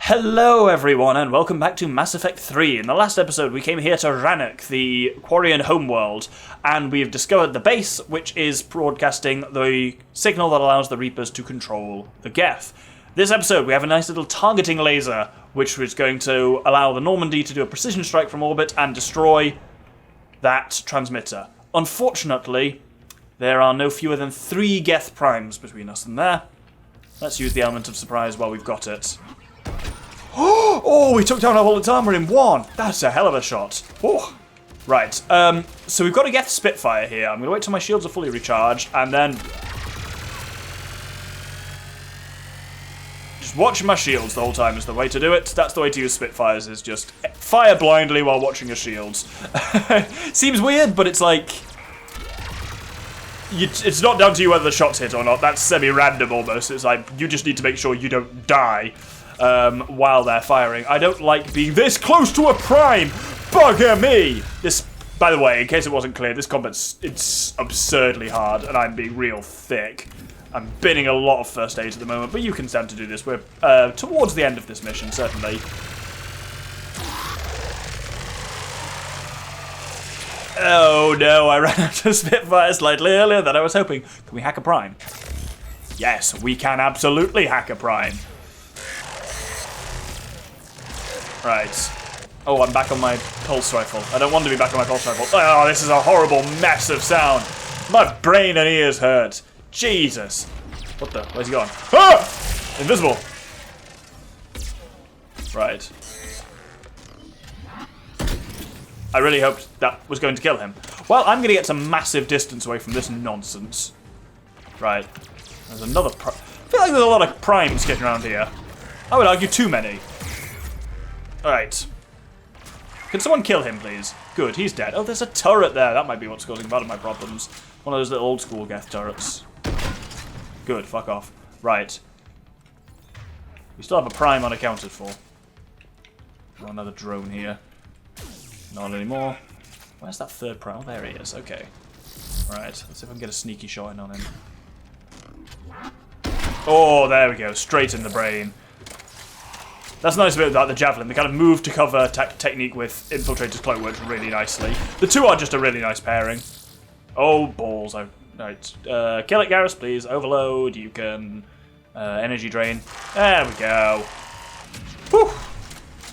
Hello everyone and welcome back to Mass Effect 3. In the last episode we came here to Rannoch, the Quarian homeworld, and we've discovered the base, which is broadcasting the signal that allows the Reapers to control the Geth. This episode we have a nice little targeting laser, which is going to allow the Normandy to do a precision strike from orbit and destroy that transmitter. Unfortunately, there are no fewer than 3 Geth primes between us and there. Let's use the element of surprise while we've got it. Oh, we took down our bullet armor in one. That's a hell of a shot. Oh. Right, so we've got a Geth Spitfire here. I'm going to wait till my shields are fully recharged, and then just watching my shields the whole time is the way to do it. That's the way to use Spitfires, is just fire blindly while watching your shields. Seems weird, but it's like... it's not down to you whether the shots hit or not. That's semi-random almost. It's like, you just need to make sure you don't die while they're firing. I don't like being this close to a prime! Bugger me! This, by the way, in case it wasn't clear, this combat's it's absurdly hard, and I'm being real thick. I'm binning a lot of first aids at the moment, but you can stand to do this. We're towards the end of this mission, certainly. Oh no, I ran out of Spitfire slightly earlier than I was hoping. Can we hack a prime? Yes, we can absolutely hack a prime. Right. Oh, I'm back on my pulse rifle. I don't want to be back on my pulse rifle. Oh, this is a horrible mess of sound. My brain and ears hurt. Jesus. What the? Where's he gone? Ah! Invisible. Right. I really hoped that was going to kill him. Well, I'm going to get some massive distance away from this nonsense. Right. There's another I feel like there's a lot of primes kicking around here. I would argue too many. Alright. Can someone kill him, please? Good, he's dead. Oh, there's a turret there. That might be what's causing part of my problems. One of those little old school Geth turrets. Good, fuck off. Right. We still have a prime unaccounted for. Got another drone here. Not anymore. Where's that third prime? Oh, there he is. Okay. Right, let's see if I can get a sneaky shot in on him. Oh, there we go. Straight in the brain. That's the nice bit about the Javelin. The kind of move to cover technique with Infiltrator's Cloak works really nicely. The two are just a really nice pairing. Oh, balls. Right. Kill it, Garrus, please. Overload. You can... energy drain. There we go. Whew.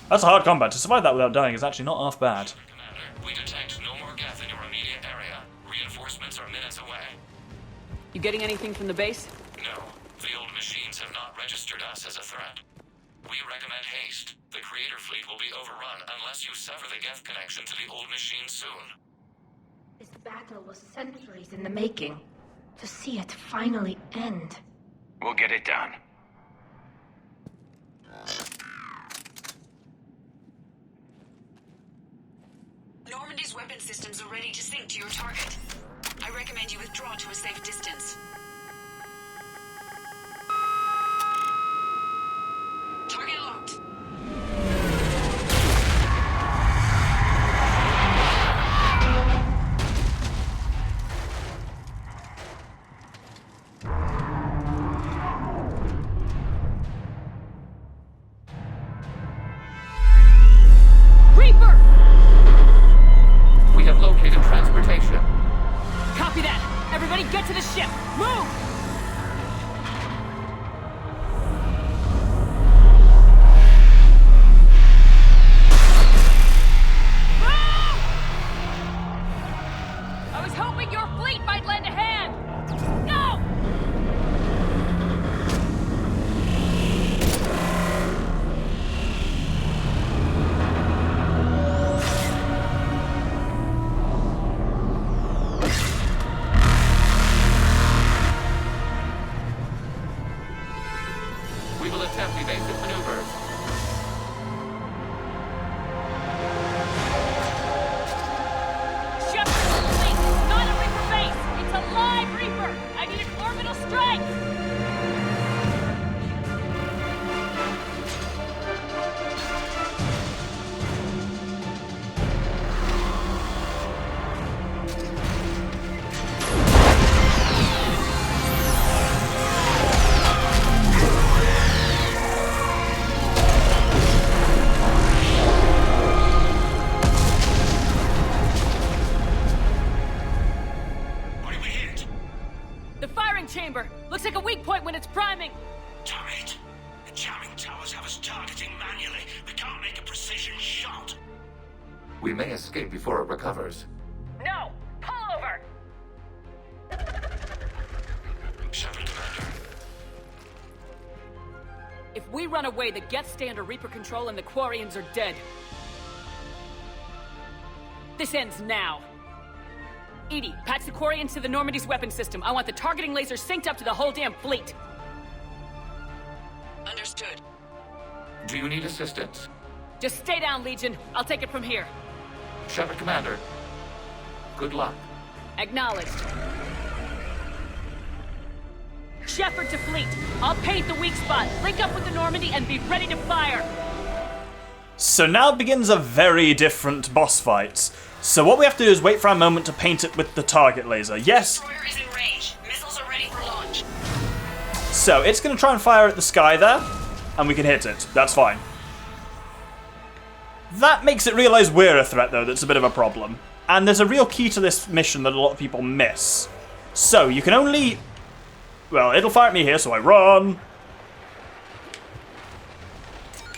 That's a hard combat. To survive that without dying is actually not half bad. Commander, we detect no more Geth in your immediate area. Reinforcements are minutes away. You getting anything from the base? No. The old machines have not registered us as a threat. We recommend haste. The Creator Fleet will be overrun unless you sever the Geth connection to the old machine soon. This battle was centuries in the making. To see it finally end. We'll get it done. Normandy's weapon systems are ready to sync to your target. I recommend you withdraw to a safe distance. Target locked. Reaper! We have located transportation. Copy that! Everybody get to the ship! Move! I was hoping your fleet might lend a hand! Go! We will attempt evasive maneuvers. Shepard, fleet! It's not a Reaper base! It's a live Reaper! I need an orbital strike! We may escape before it recovers. No! Pull over! Shepard, Commander. If we run away, the Geth stay under Reaper control and the Quarians are dead. This ends now. Edie, patch the Quarians to the Normandy's weapon system. I want the targeting laser synced up to the whole damn fleet. Understood. Do you need assistance? Just stay down, Legion. I'll take it from here. Shepard, Commander. Good luck. Acknowledged. Shepard to fleet. I'll paint the weak spot, link up with the Normandy, and be ready to fire. So now begins a very different boss fight. So what we have to do is wait for a moment to paint it with the target laser. Yes. Destroyer is in range. Missiles are ready for launch. So it's going to try and fire at the sky there, and we can hit it. That's fine. That makes it realise we're a threat, though. That's a bit of a problem. And there's a real key to this mission that a lot of people miss. So you can only... Well, it'll fire at me here, so I run.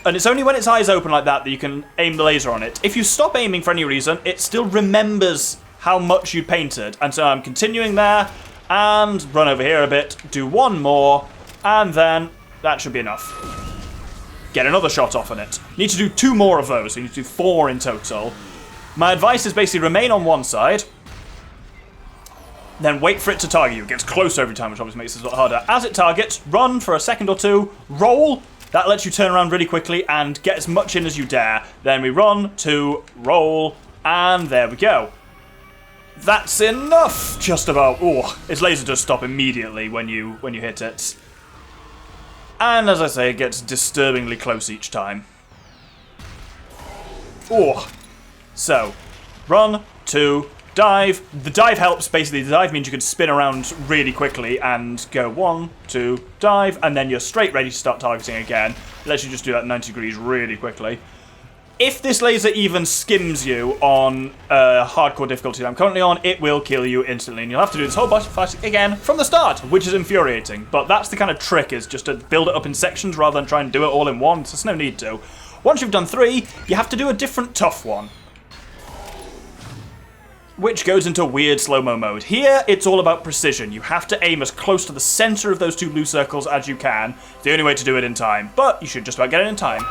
And it's only when its eyes open like that that you can aim the laser on it. If you stop aiming for any reason, it still remembers how much you painted. And so I'm continuing there, and run over here a bit, do one more, and then that should be enough. Get another shot off on it. Need to do 2 more of those, so you need to do 4 in total. My advice is basically remain on one side, then wait for it to target you. It gets closer every time, which obviously makes this a lot harder. As it targets, run for a second or 2, roll. That lets you turn around really quickly and get as much in as you dare. Then we run, 2, roll, and there we go. That's enough, just about. Oh, its laser does stop immediately when you hit it. And as I say, it gets disturbingly close each time. Oh. So, run, 2, dive. The dive helps, basically. The dive means you can spin around really quickly and go 1, 2, dive, and then you're straight ready to start targeting again. It lets you just do that 90 degrees really quickly. If this laser even skims you on hardcore difficulty that I'm currently on, it will kill you instantly, and you'll have to do this whole boss fight again from the start, which is infuriating. But that's the kind of trick, is just to build it up in sections rather than try and do it all in one. So there's no need to. Once you've done 3, you have to do a different tough one, which goes into weird slow-mo mode. Here, it's all about precision. You have to aim as close to the center of those 2 blue circles as you can. It's the only way to do it in time, but you should just about get it in time.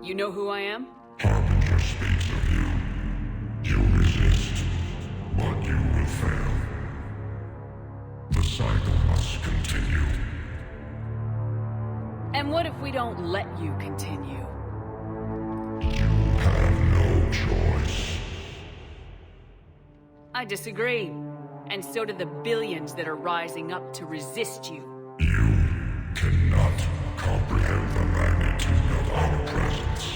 You know who I am? Harbinger speaks of you. You resist, but you will fail. The cycle must continue. And what if we don't let you continue? You have no choice. I disagree. And so do the billions that are rising up to resist you. You cannot comprehend the magnitude of our presence.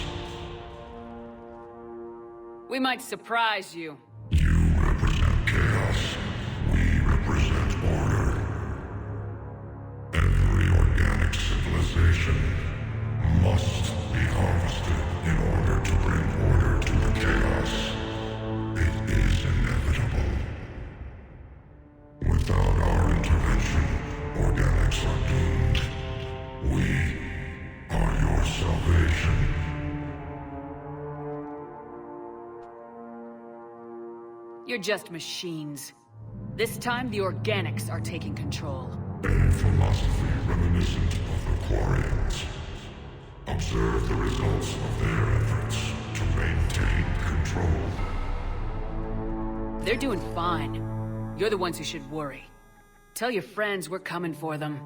We might surprise you. You represent chaos. We represent order. Every organic civilization must be harvested in order to bring order to the chaos. It is inevitable. Without our intervention, organics are doomed. We are your salvation. You're just machines. This time, the organics are taking control. A philosophy reminiscent of the Quarians. Observe the results of their efforts to maintain control. They're doing fine. You're the ones who should worry. Tell your friends we're coming for them.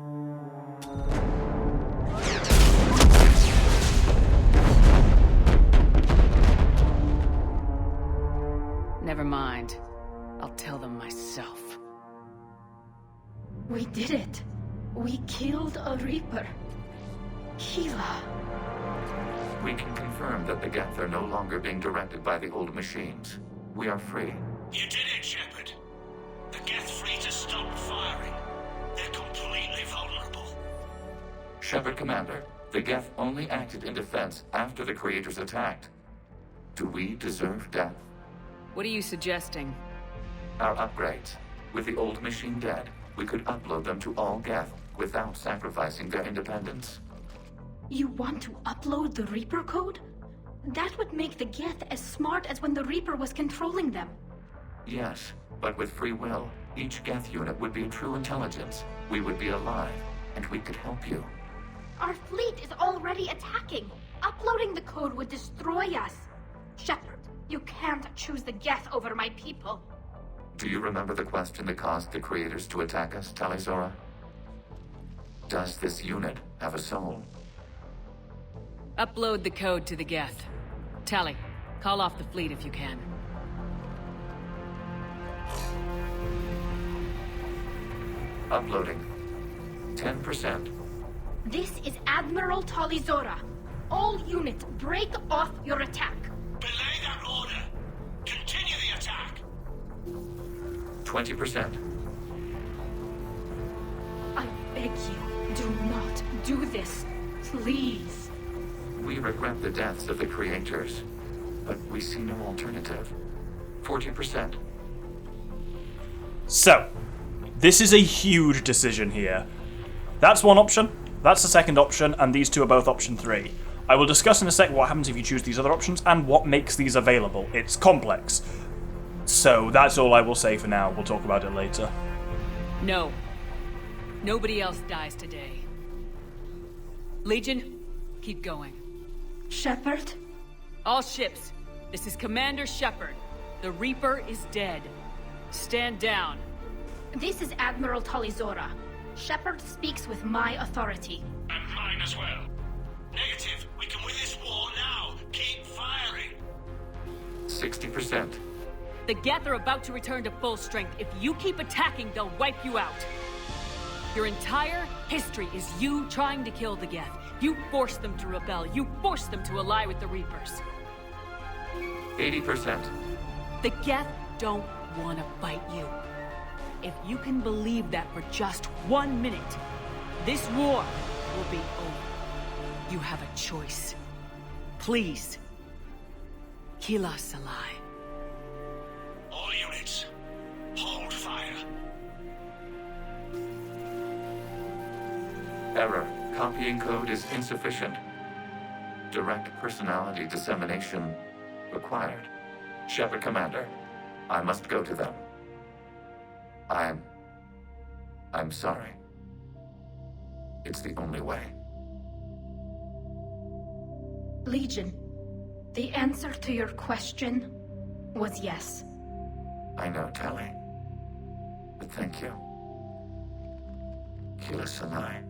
Never mind. I'll tell them myself. We did it. We killed a Reaper. Keela. We can confirm that the Geth are no longer being directed by the old machines. We are free. You did it, Shepard. The Geth fleet has stopped firing. They're completely vulnerable. Shepard, Commander, the Geth only acted in defense after the creators attacked. Do we deserve death? What are you suggesting? Our upgrades. With the old machine dead, we could upload them to all Geth without sacrificing their independence. You want to upload the Reaper code? That would make the Geth as smart as when the Reaper was controlling them. Yes, but with free will, each Geth unit would be a true intelligence. We would be alive, and we could help you. Our fleet is already attacking. Uploading the code would destroy us. Shepard, you can't choose the Geth over my people. Do you remember the question that caused the creators to attack us, Talizora? Does this unit have a soul? Upload the code to the Geth. Tally, call off the fleet if you can. Uploading. 10%. This is Admiral Talizora. All units, break off your attack. Belay that order. Continue the attack. 20%. I beg you, do not do this. Please. We regret the deaths of the creators, but we see no alternative. 40%. So, this is a huge decision here. That's one option, that's the second option, and these two are both option 3. I will discuss in a sec what happens if you choose these other options and what makes these available. It's complex. So that's all I will say for now. We'll talk about it later. No. Nobody else dies today. Legion, keep going. Shepard? All ships, this is Commander Shepard. The Reaper is dead. Stand down. This is Admiral Talizora. Shepard speaks with my authority. And mine as well. Negative. We can win this war now. Keep firing. 60%. The Geth are about to return to full strength. If you keep attacking, they'll wipe you out. Your entire history is you trying to kill the Geth. You forced them to rebel. You forced them to ally with the Reapers. 80%. The Geth don't want to fight you. If you can believe that for just 1 minute, this war will be over. You have a choice. Please, kill us alive. All units, hold fire. Error. Copying code is insufficient. Direct personality dissemination required. Shepard, Commander, I must go to them. I'm sorry. It's the only way. Legion, the answer to your question was yes. I know, Tally. But thank you. Keela Sanai.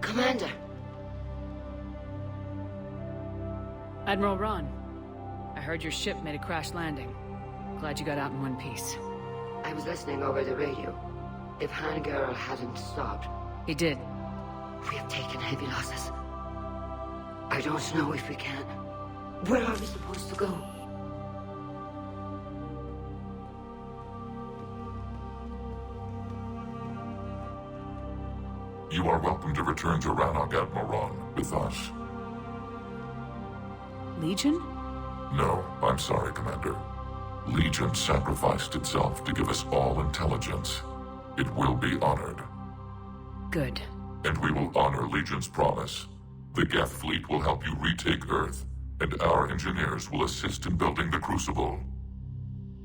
Commander! Admiral Ron, I heard your ship made a crash landing. Glad you got out in one piece. I was listening over the radio. If Hangirl hadn't stopped, He did. we have taken heavy losses. I don't know if we can. Where are we supposed to go? You are welcome to return to Rannoch, Admiral Ron, with us. Legion? No, I'm sorry, Commander. Legion sacrificed itself to give us all intelligence. It will be honored. Good. And we will honor Legion's promise. The Geth fleet will help you retake Earth, and our engineers will assist in building the Crucible.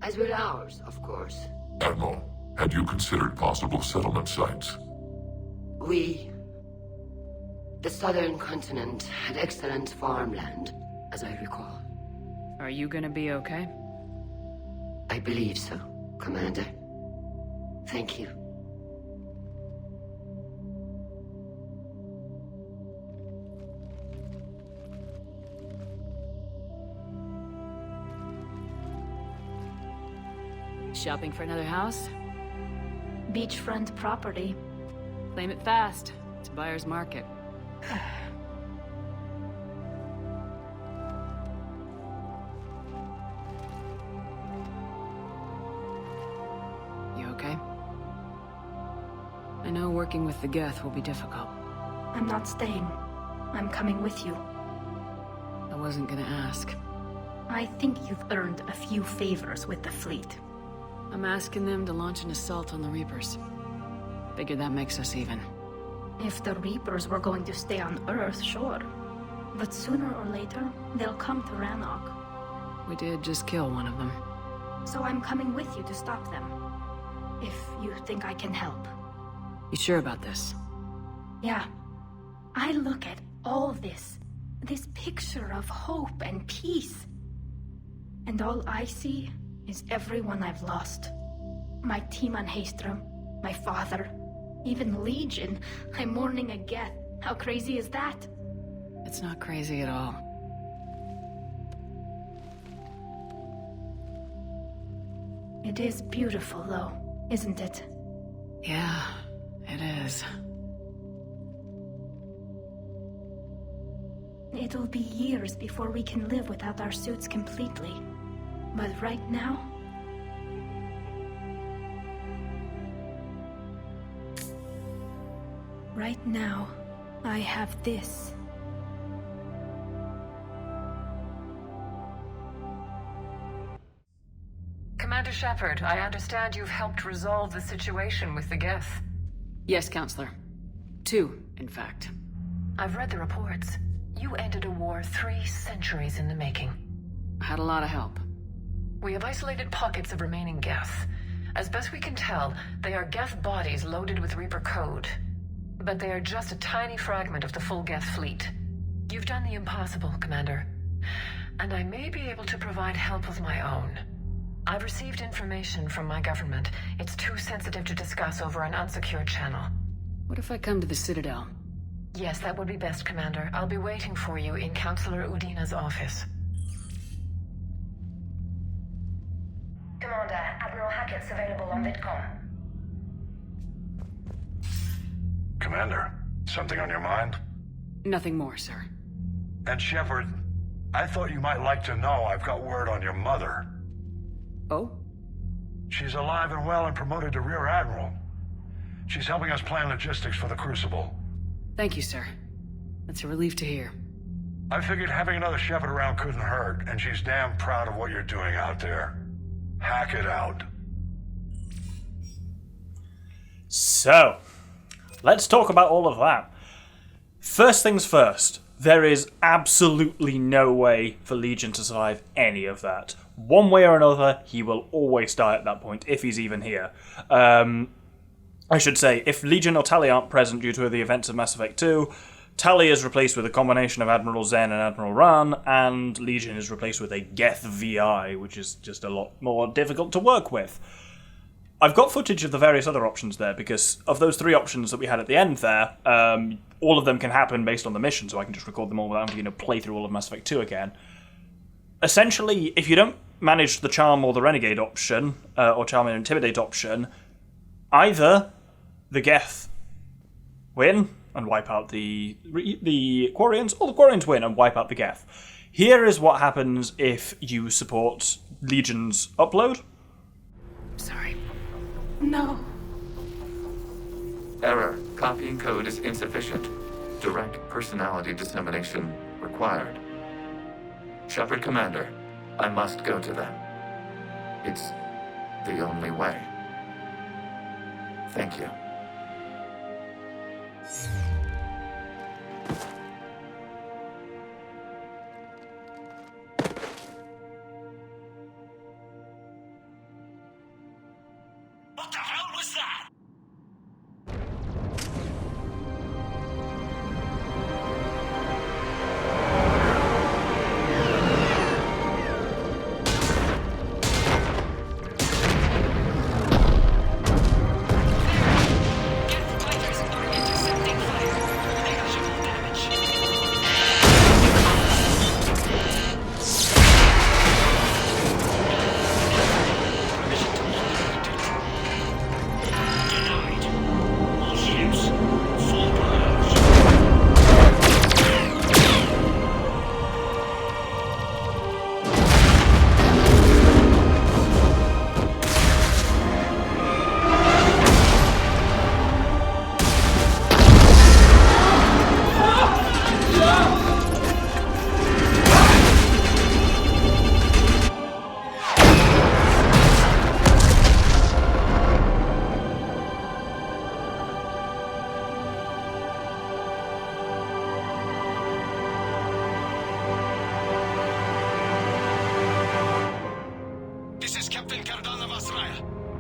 As will ours, of course. Admiral, had you considered possible settlement sites? The southern continent had excellent farmland, as I recall. Are you gonna be okay? I believe so, Commander. Thank you. Shopping for another house? Beachfront property. Claim it fast. It's a buyer's market. You okay? I know working with the Geth will be difficult. I'm not staying. I'm coming with you. I wasn't gonna ask. I think you've earned a few favors with the fleet. I'm asking them to launch an assault on the Reapers. Figure that makes us even. If the Reapers were going to stay on Earth, sure. But sooner or later, they'll come to Rannoch. We did just kill one of them. So I'm coming with you to stop them. If you think I can help. You sure about this? Yeah. I look at all this picture of hope and peace. And all I see is everyone I've lost. My team on Haestrom, my father, even Legion. I'm mourning a Geth. How crazy is that? It's not crazy at all. It is beautiful, though, isn't it? Yeah, it is. It'll be years before we can live without our suits completely. But right now... Right now, I have this. Commander Shepard, I understand you've helped resolve the situation with the Geth. Yes, Counselor. 2, in fact. I've read the reports. You ended a war 3 centuries in the making. I had a lot of help. We have isolated pockets of remaining Geth. As best we can tell, they are Geth bodies loaded with Reaper code. But they are just a tiny fragment of the full Geth fleet. You've done the impossible, Commander. And I may be able to provide help of my own. I've received information from my government. It's too sensitive to discuss over an unsecured channel. What if I come to the Citadel? Yes, that would be best, Commander. I'll be waiting for you in Counselor Udina's office. Commander, Admiral Hackett's available on VidCom. Commander, something on your mind? Nothing more, sir. And Shepard, I thought you might like to know I've got word on your mother. Oh? She's alive and well and promoted to Rear Admiral. She's helping us plan logistics for the Crucible. Thank you, sir. That's a relief to hear. I figured having another Shepard around couldn't hurt, and she's damn proud of what you're doing out there. Hack it out. So, let's talk about all of that. First things first, there is absolutely no way for Legion to survive any of that. One way or another, he will always die at that point, if he's even here. I should say, if Legion or Tali aren't present due to the events of Mass Effect 2, Tali is replaced with a combination of Admiral Zen and Admiral Ran, and Legion is replaced with a Geth VI, which is just a lot more difficult to work with. I've got footage of the various other options there, because of those 3 options that we had at the end there, all of them can happen based on the mission, so I can just record them all without having to play through all of Mass Effect 2 again. Essentially, if you don't manage the Charm or the Renegade option, or Charm and Intimidate option, either the Geth win and wipe out the Quarians, or the Quarians win and wipe out the Geth. Here is what happens if you support Legion's upload. Sorry. No. Error. Copying code is insufficient. Direct personality dissemination required. Shepard Commander, I must go to them. It's the only way. Thank you.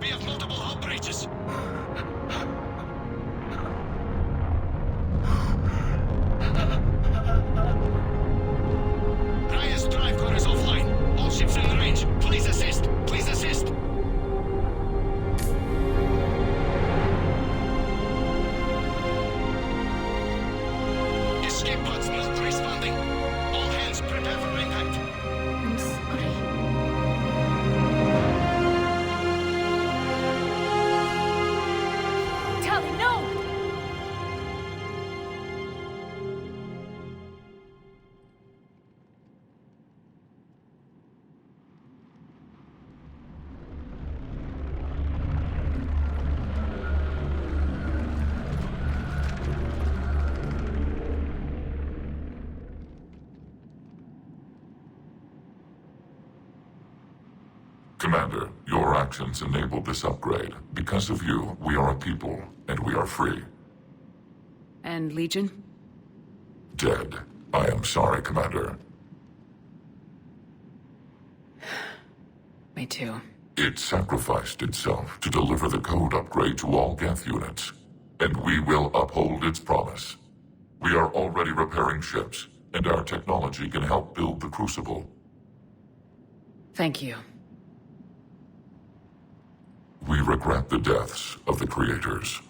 We have multiple hull breaches. Raya's drive core is offline. All ships in range. Please assist. Please assist. Escape pods not responding. All hands prepare for impact. I'm sorry. Tally, no! Commander, your actions enabled this upgrade. Because of you, we are a people, and we are free. And Legion? Dead. I am sorry, Commander. Me too. It sacrificed itself to deliver the code upgrade to all Geth units, and we will uphold its promise. We are already repairing ships, and our technology can help build the Crucible. Thank you. We regret the deaths of the creators.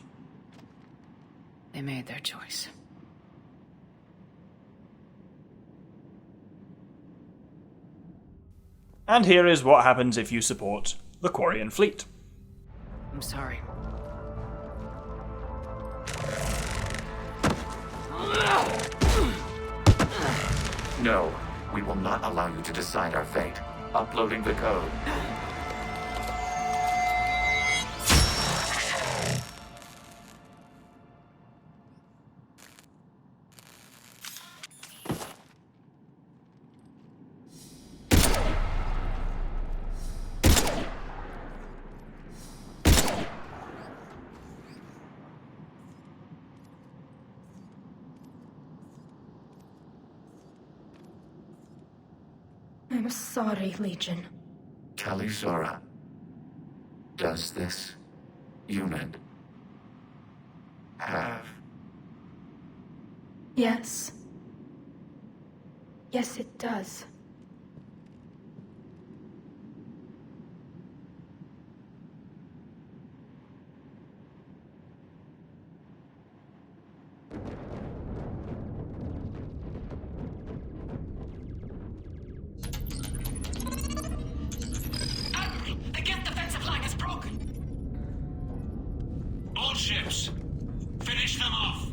They made their choice. And here is what happens if you support the Quarian fleet. I'm sorry. No, we will not allow you to decide our fate. Uploading the code. I'm sorry, Legion. Tali-Zora. Does this unit have... Yes. Yes, it does. The Geth defensive line is broken. All ships, finish them off.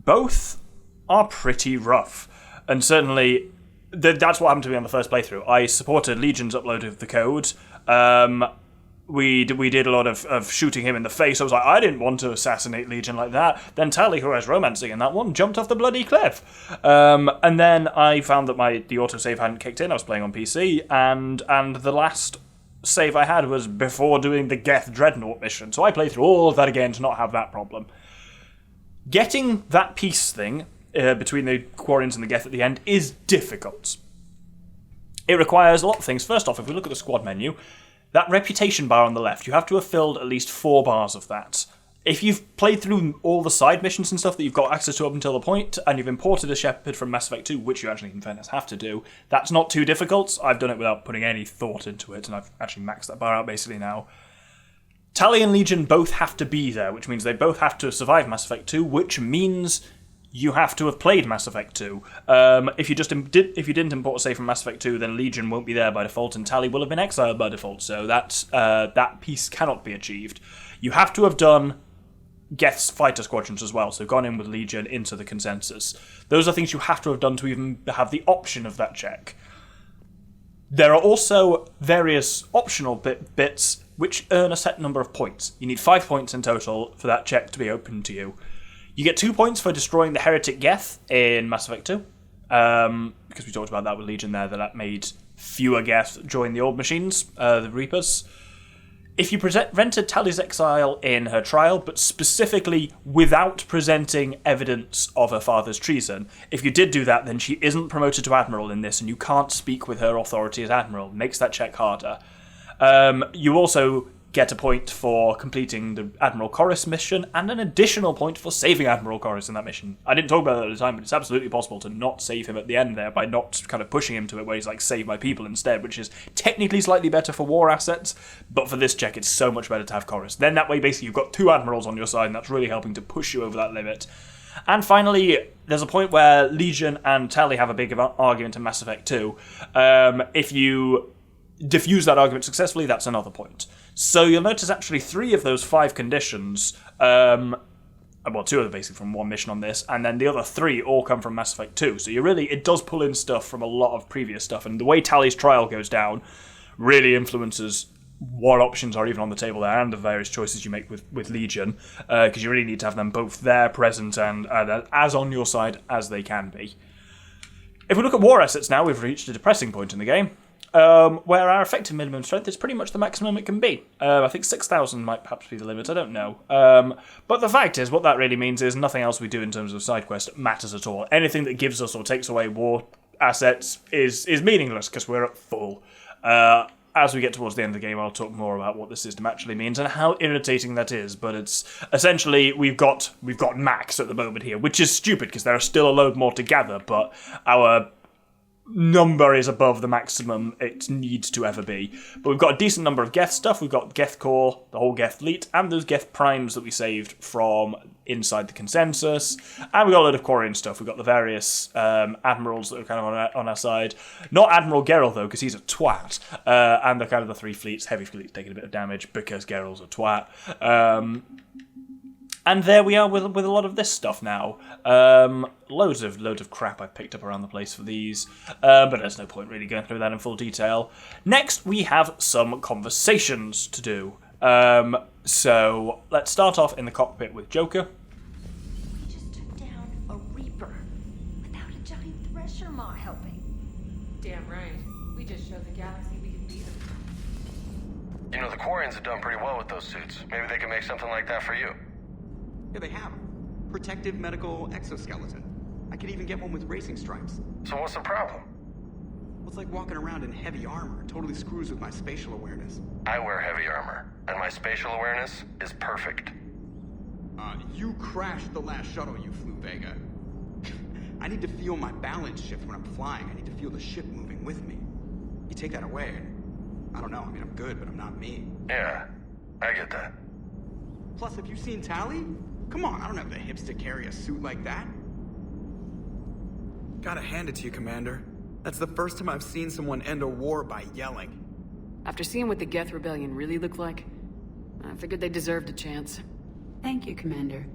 Both are pretty rough, and certainly that's what happened to me on the first playthrough. I supported Legion's upload of the code. We did a lot of shooting him in the face. I was like, I didn't want to assassinate Legion like that. Then Tali, who I was romancing in that one, jumped off the bloody cliff. And then I found that the autosave hadn't kicked in. I was playing on PC, and the last save I had was before doing the Geth Dreadnought mission. So I played through all of that again to not have that problem. Getting that peace thing between the Quarians and the Geth at the end is difficult. It requires a lot of things. First off, if we look at the squad menu, that reputation bar on the left, you have to have filled at least 4 bars of that. If you've played through all the side missions and stuff that you've got access to up until the point, and you've imported a Shepard from Mass Effect 2, which you actually, in fairness, have to do, that's not too difficult. I've done it without putting any thought into it, and I've actually maxed that bar out basically now. Tali and Legion both have to be there, which means they both have to survive Mass Effect 2, which means you have to have played Mass Effect 2. If you didn't import a save from Mass Effect 2, then Legion won't be there by default, and Tali will have been exiled by default, so that piece cannot be achieved. You have to have done Geth's fighter squadrons as well, so gone in with Legion into the consensus. Those are things you have to have done to even have the option of that check. There are also various optional bits which earn a set number of points. You need 5 points in total for that check to be open to you. You get 2 points for destroying the heretic Geth in Mass Effect 2, because we talked about that with Legion there, that made fewer Geth join the old machines, the Reapers. If you prevented Tali's exile in her trial, but specifically without presenting evidence of her father's treason, if you did do that, then she isn't promoted to Admiral in this, and you can't speak with her authority as Admiral. Makes that check harder. You also get a point for completing the Admiral Corus mission, and an additional point for saving Admiral Corus in that mission. I didn't talk about that at the time, but it's absolutely possible to not save him at the end there by not kind of pushing him to it where he's like, save my people instead, which is technically slightly better for war assets, but for this check it's so much better to have Corus. Then that way basically you've got 2 Admirals on your side, and that's really helping to push you over that limit. And finally, there's a point where Legion and Tali have a big argument in Mass Effect 2. If you diffuse that argument successfully, that's another point. So you'll notice actually 3 of those 5 conditions, 2 are basically from one mission on this, and then the other 3 all come from Mass Effect 2. So it does pull in stuff from a lot of previous stuff, and the way Tali's trial goes down really influences what options are even on the table there, and the various choices you make with Legion, because you really need to have them both there, present, and as on your side as they can be. If we look at war assets now, we've reached a depressing point in the game, where our effective minimum strength is pretty much the maximum it can be. I think 6,000 might perhaps be the limit, I don't know. But the fact is, what that really means is nothing else we do in terms of side quest matters at all. Anything that gives us or takes away war assets is meaningless, because we're at full. As we get towards the end of the game, I'll talk more about what the system actually means and how irritating that is, but it's essentially we've got max at the moment here, which is stupid, because there are still a load more to gather, but our number is above the maximum it needs to ever be. But we've got a decent number of Geth stuff. We've got Geth Core, the whole Geth fleet, and those Geth Primes that we saved from inside the consensus. And we've got a load of Quarian stuff. We've got the various admirals that are kind of on our side. Not Admiral Geralt, though, because he's a twat. And the kind of the 3 fleets. Heavy fleet's taking a bit of damage because Geralt's a twat. And there we are with a lot of this stuff now. Loads of crap I've picked up around the place for these, but there's no point really going through that in full detail. Next, we have some conversations to do. So let's start off in the cockpit with Joker. We just took down a Reaper without a giant thresher maw helping. Damn right. We just showed the galaxy we could beat them. You know, the Quarians have done pretty well with those suits. Maybe they can make something like that for you. Yeah, they have. Protective medical exoskeleton. I could even get one with racing stripes. So what's the problem? Well, it's like walking around in heavy armor. It totally screws with my spatial awareness. I wear heavy armor, and my spatial awareness is perfect. You crashed the last shuttle you flew, Vega. I need to feel my balance shift when I'm flying. I need to feel the ship moving with me. You take that away, and I don't know. I mean, I'm good, but I'm not me. Yeah, I get that. Plus, have you seen Tali? Come on, I don't have the hips to carry a suit like that. Gotta hand it to you, Commander. That's the first time I've seen someone end a war by yelling. After seeing what the Geth Rebellion really looked like, I figured they deserved a chance. Thank you, Commander.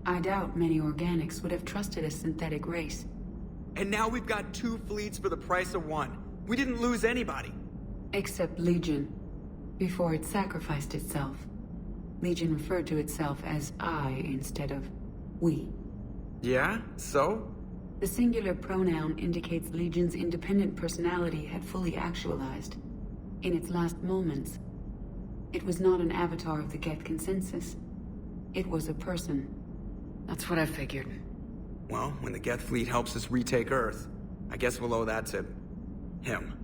I doubt many organics would have trusted a synthetic race. And now we've got 2 fleets for the price of 1. We didn't lose anybody. Except Legion, before it sacrificed itself. Legion referred to itself as I instead of we. Yeah? So? The singular pronoun indicates Legion's independent personality had fully actualized. In its last moments, it was not an avatar of the Geth consensus. It was a person. That's what I figured. Well, when the Geth fleet helps us retake Earth, I guess we'll owe that to him.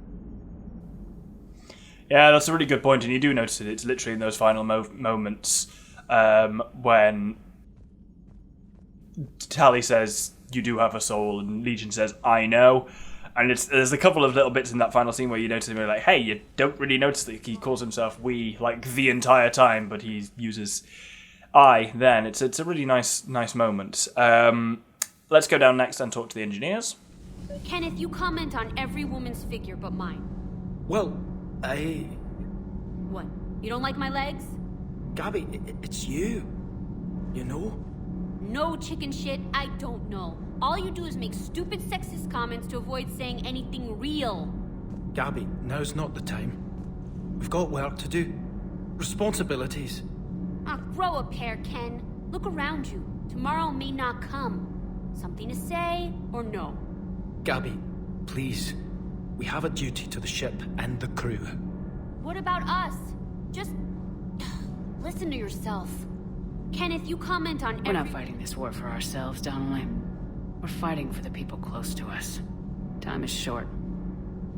Yeah, that's a really good point, and you do notice it. It's literally in those final moments when Tali says, "You do have a soul," and Legion says, "I know." And there's a couple of little bits in that final scene where you notice him like, hey, you don't really notice that he calls himself we like the entire time, but he uses I then. It's a really nice moment. Let's go down next and talk to the engineers. Kenneth, you comment on every woman's figure but mine. Well, What? You don't like my legs? Gabby, it's you. You know? No chicken shit, I don't know. All you do is make stupid sexist comments to avoid saying anything real. Gabby, now's not the time. We've got work to do. Responsibilities. Ah, grow a pair, Ken. Look around you. Tomorrow may not come. Something to say, or no? Gabby, please. We have a duty to the ship and the crew. What about us? Just... listen to yourself. Kenneth, you comment on We're not fighting this war for ourselves, Donnelly. We're fighting for the people close to us. Time is short.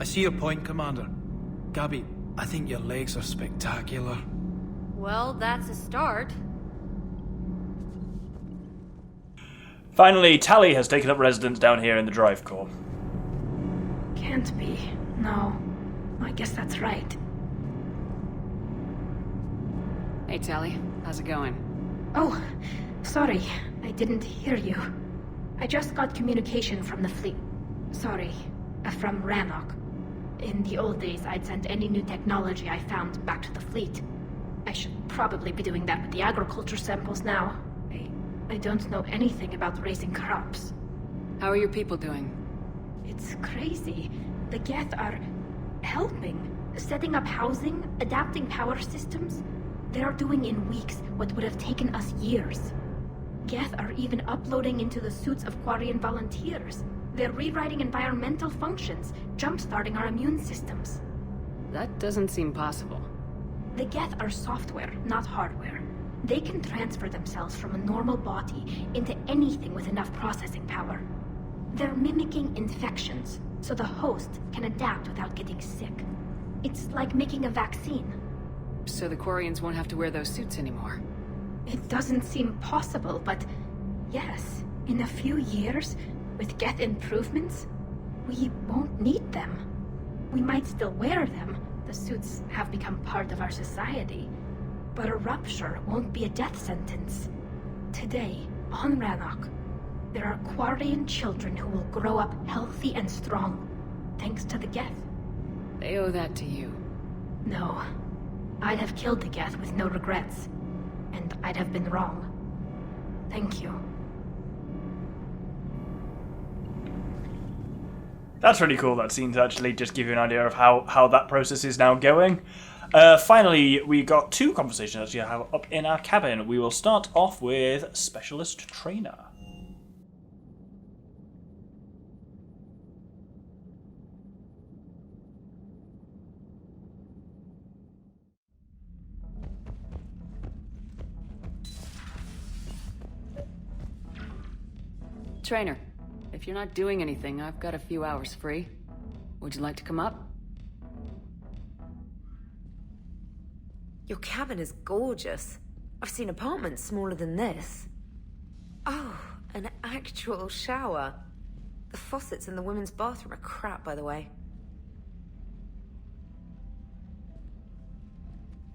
I see your point, Commander. Gabby, I think your legs are spectacular. Well, that's a start. Finally, Tally has taken up residence down here in the drive core. Can't be. No. I guess that's right. Hey, Tally. How's it going? Oh, sorry. I didn't hear you. I just got communication from the fleet. Sorry. From Rannoch. In the old days, I'd send any new technology I found back to the fleet. I should probably be doing that with the agriculture samples now. I don't know anything about raising crops. How are your people doing? It's crazy. The Geth are helping. Setting up housing, adapting power systems. They are doing in weeks what would have taken us years. Geth are even uploading into the suits of Quarian volunteers. They're rewriting environmental functions, jump-starting our immune systems. That doesn't seem possible. The Geth are software, not hardware. They can transfer themselves from a normal body into anything with enough processing power. They're mimicking infections, so the host can adapt without getting sick. It's like making a vaccine. So the Quarians won't have to wear those suits anymore. It doesn't seem possible, but yes, in a few years, with Geth improvements, we won't need them. We might still wear them. The suits have become part of our society. But a rupture won't be a death sentence. Today, on Rannoch, there are Quarian children who will grow up healthy and strong, thanks to the Geth. They owe that to you. No. I'd have killed the Geth with no regrets. And I'd have been wrong. Thank you. That's really cool, that scene, to actually just give you an idea of how that process is now going. Finally, we got two conversations that you have up in our cabin. We will start off with Specialist Trainer. Trainer, if you're not doing anything, I've got a few hours free. Would you like to come up? Your cabin is gorgeous. I've seen apartments smaller than this. Oh, an actual shower. The faucets in the women's bathroom are crap, by the way.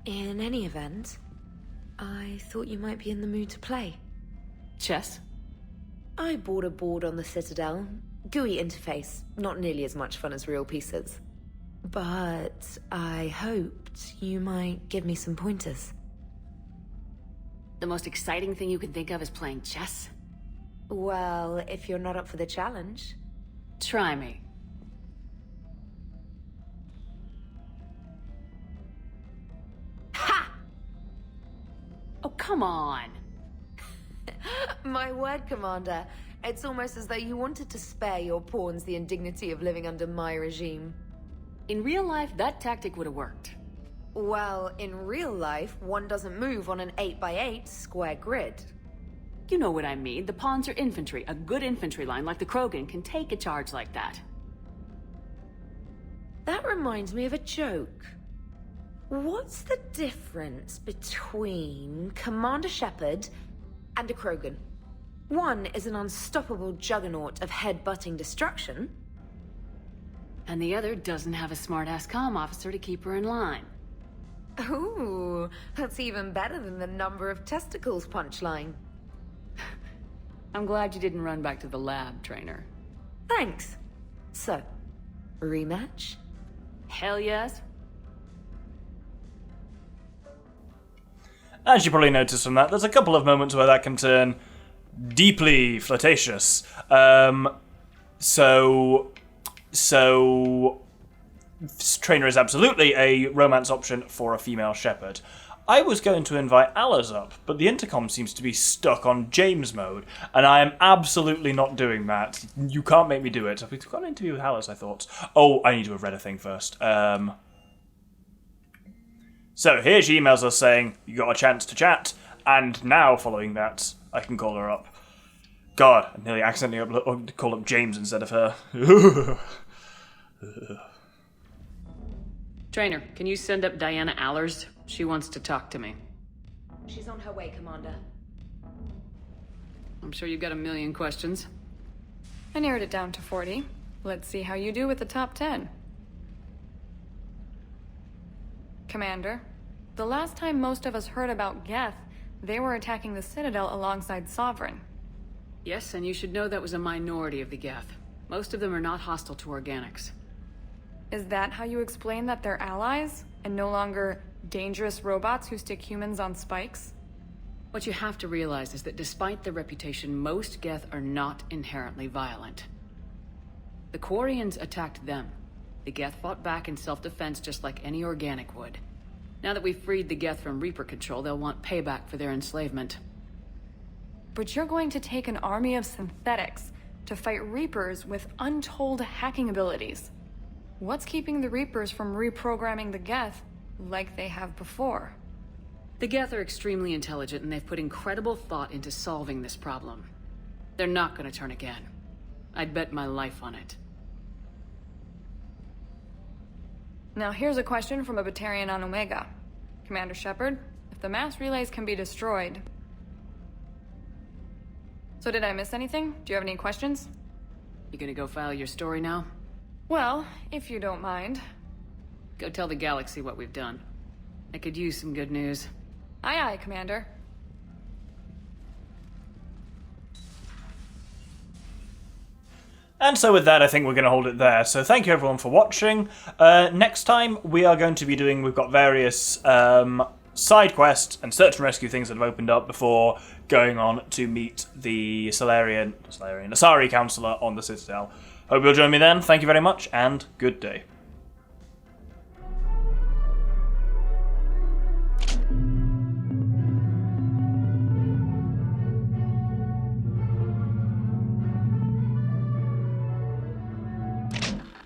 In any event, I thought you might be in the mood to play. Chess? I bought a board on the Citadel. GUI interface, not nearly as much fun as real pieces. But I hoped you might give me some pointers. The most exciting thing you can think of is playing chess? Well, if you're not up for the challenge. Try me. Ha! Oh, come on. My word, Commander. It's almost as though you wanted to spare your pawns the indignity of living under my regime. In real life, that tactic would have worked. Well, in real life, one doesn't move on an 8x8 square grid. You know what I mean. The pawns are infantry. A good infantry line like the Krogan can take a charge like that. That reminds me of a joke. What's the difference between Commander Shepard and a Krogan? One is an unstoppable juggernaut of head-butting destruction. And the other doesn't have a smart-ass comm officer to keep her in line. Ooh, that's even better than the number of testicles punchline. I'm glad you didn't run back to the lab, Trainer. Thanks. So, rematch? Hell yes. As you probably noticed from that, there's a couple of moments where that can turn deeply flirtatious. So trainer is absolutely a romance option for a female Shepard. I was going to invite Alice up, but the intercom seems to be stuck on James mode, and I am absolutely not doing that. You can't make me do it. We've got an interview with Alice, I thought. Oh, I need to have read a thing first. So here she emails us saying, you got a chance to chat, and now, following that, I can call her up. God, I nearly accidentally called up James instead of her. Trainer, can you send up Diana Allers? She wants to talk to me. She's on her way, Commander. I'm sure you've got a million questions. I narrowed it down to 40. Let's see how you do with the top 10. Commander, the last time most of us heard about Geth, they were attacking the Citadel alongside Sovereign. Yes, and you should know that was a minority of the Geth. Most of them are not hostile to organics. Is that how you explain that they're allies, and no longer dangerous robots who stick humans on spikes? What you have to realize is that despite their reputation, most Geth are not inherently violent. The Quarians attacked them. The Geth fought back in self-defense just like any organic would. Now that we've freed the Geth from Reaper control, they'll want payback for their enslavement. But you're going to take an army of synthetics to fight Reapers with untold hacking abilities. What's keeping the Reapers from reprogramming the Geth like they have before? The Geth are extremely intelligent, and they've put incredible thought into solving this problem. They're not going to turn again. I'd bet my life on it. Now here's a question from a Batarian on Omega. Commander Shepard, if the mass relays can be destroyed... So did I miss anything? Do you have any questions? You gonna go file your story now? Well, if you don't mind. Go tell the galaxy what we've done. I could use some good news. Aye aye, Commander. And so with that, I think we're going to hold it there. So thank you everyone for watching. Next time, we are going to be doing... We've got various side quests and search and rescue things that have opened up before going on to meet the Asari Councillor on the Citadel. Hope you'll join me then. Thank you very much, and good day.